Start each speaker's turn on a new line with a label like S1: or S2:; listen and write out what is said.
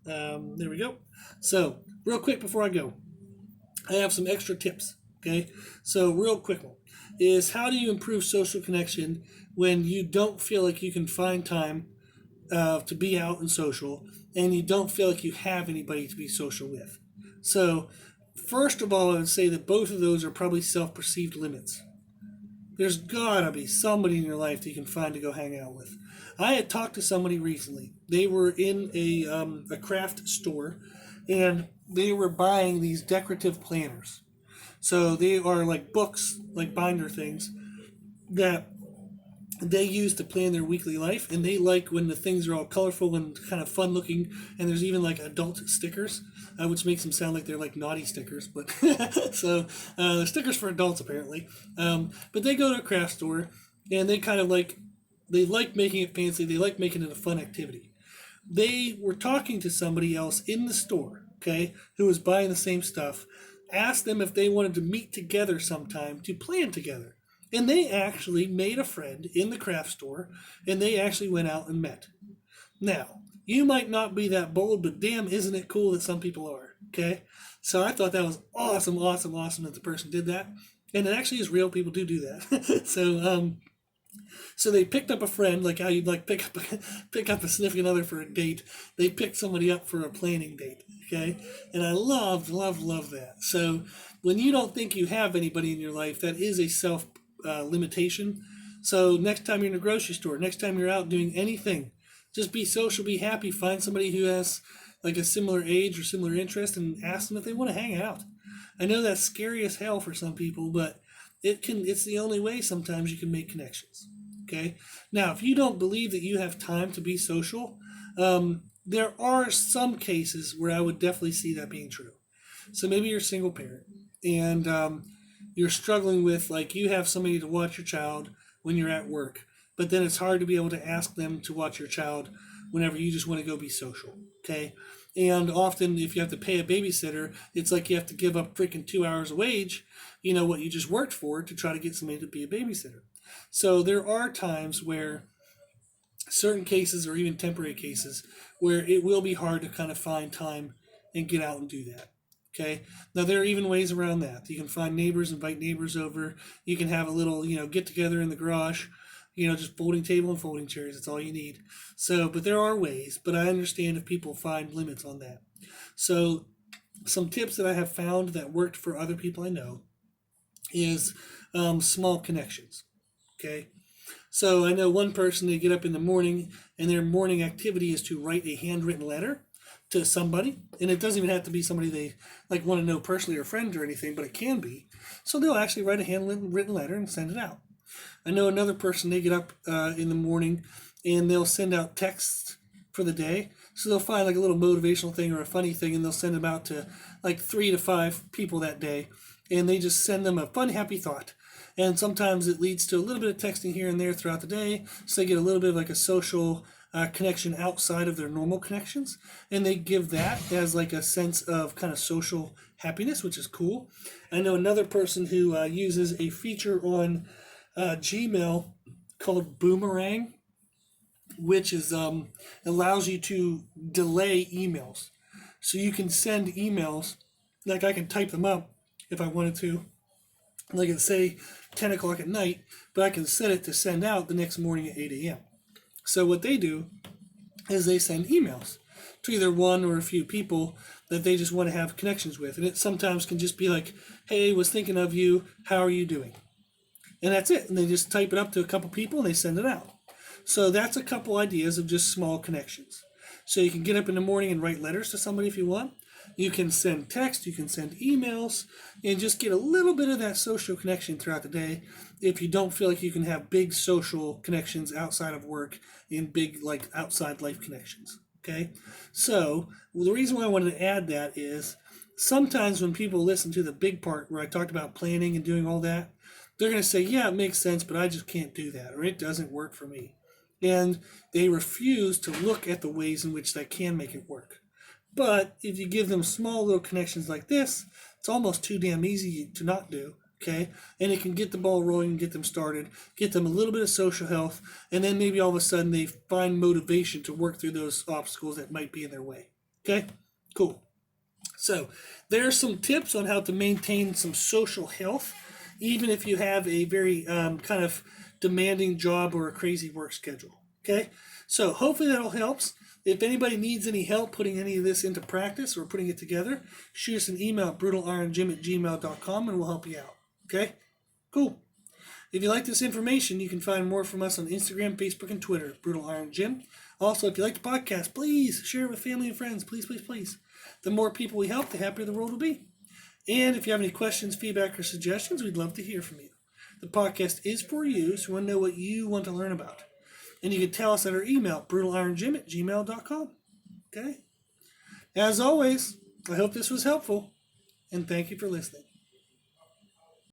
S1: There we go. So, real quick before I go, I have some extra tips. Okay, so real quick one is how do you improve social connection when you don't feel like you can find time to be out and social, and you don't feel like you have anybody to be social with. So, first of all, I would say that both of those are probably self perceived limits. There's gotta be somebody in your life that you can find to go hang out with. I had talked to somebody recently. They were in a craft store, and they were buying these decorative planners. So they are like books, like binder things that they use to plan their weekly life, and they like when the things are all colorful and kind of fun looking, and there's even like adult stickers, which makes them sound like they're like naughty stickers, but so they're stickers for adults apparently. But they go to a craft store, and they kind of like they like making it fancy, they like making it a fun activity. They were talking to somebody else in the store, okay, who was buying the same stuff, asked them if they wanted to meet together sometime to plan together. And they actually made a friend in the craft store, and they actually went out and met. Now, you might not be that bold, but damn, isn't it cool that some people are? Okay? So I thought that was awesome, awesome, awesome that the person did that. And it actually is real. People do that. So they picked up a friend, like how you'd like pick up a significant other for a date. They picked somebody up for a planning date. Okay, and I love, love, love that. So when you don't think you have anybody in your life, that is a self limitation. So next time you're in a grocery store, next time you're out doing anything, just be social, be happy, find somebody who has like a similar age or similar interest, and ask them if they want to hang out. I know that's scary as hell for some people, but it's the only way sometimes you can make connections. Okay. Now, if you don't believe that you have time to be social, there are some cases where I would definitely see that being true. So maybe you're a single parent, and you're struggling with, like, you have somebody to watch your child when you're at work, but then it's hard to be able to ask them to watch your child whenever you just want to go be social. Okay. And often, if you have to pay a babysitter, it's like you have to give up freaking 2 hours of wage, what you just worked for, to try to get somebody to be a babysitter. So there are times where certain cases, or even temporary cases, where it will be hard to kind of find time and get out and do that. Okay. Now there are even ways around that. You can find neighbors, invite neighbors over. You can have a little, get together in the garage. Just folding table and folding chairs. That's all you need. So, but there are ways. But I understand if people find limits on that. So, some tips that I have found that worked for other people I know is small connections. Okay. So I know one person, they get up in the morning and their morning activity is to write a handwritten letter to somebody. And it doesn't even have to be somebody they like want to know personally or friend or anything, but it can be. So they'll actually write a handwritten letter and send it out. I know another person, they get up in the morning and they'll send out texts for the day. So they'll find like a little motivational thing or a funny thing, and they'll send them out to like 3 to 5 people that day. And they just send them a fun, happy thought. And sometimes it leads to a little bit of texting here and there throughout the day. So they get a little bit of like a social connection outside of their normal connections. And they give that as like a sense of kind of social happiness, which is cool. I know another person who uses a feature on Gmail called Boomerang, which is allows you to delay emails. So you can send emails, like I can type them up if I wanted to, like at say 10 o'clock at night, but I can set it to send out the next morning at 8 a.m. So what they do is they send emails to either one or a few people that they just want to have connections with. And it sometimes can just be like, hey, was thinking of you, how are you doing? And that's it. And they just type it up to a couple people and they send it out. So that's a couple ideas of just small connections. So you can get up in the morning and write letters to somebody if you want. You can send text, you can send emails, and just get a little bit of that social connection throughout the day if you don't feel like you can have big social connections outside of work and big like outside life connections. Okay? So the reason why I wanted to add that is sometimes when people listen to the big part where I talked about planning and doing all that, they're going to say, yeah, it makes sense, but I just can't do that, or it doesn't work for me. And they refuse to look at the ways in which that can make it work. But if you give them small little connections like this, it's almost too damn easy to not do. Okay. And it can get the ball rolling, get them started, get them a little bit of social health, and then maybe all of a sudden they find motivation to work through those obstacles that might be in their way. Okay, cool. So there are some tips on how to maintain some social health, even if you have a very kind of demanding job or a crazy work schedule. Okay, so hopefully that all helps. If anybody needs any help putting any of this into practice or putting it together, shoot us an email at brutalironjim@gmail.com and we'll help you out. Okay, cool. If you like this information, you can find more from us on Instagram, Facebook, and Twitter, Brutal Iron Gym. Also, if you like the podcast, please share it with family and friends. Please, please, please. The more people we help, the happier the world will be. And if you have any questions, feedback, or suggestions, we'd love to hear from you. The podcast is for you, so we want to know what you want to learn about. And you can tell us at our email, brutalironjim@gmail.com. Okay? As always, I hope this was helpful, and thank you for listening.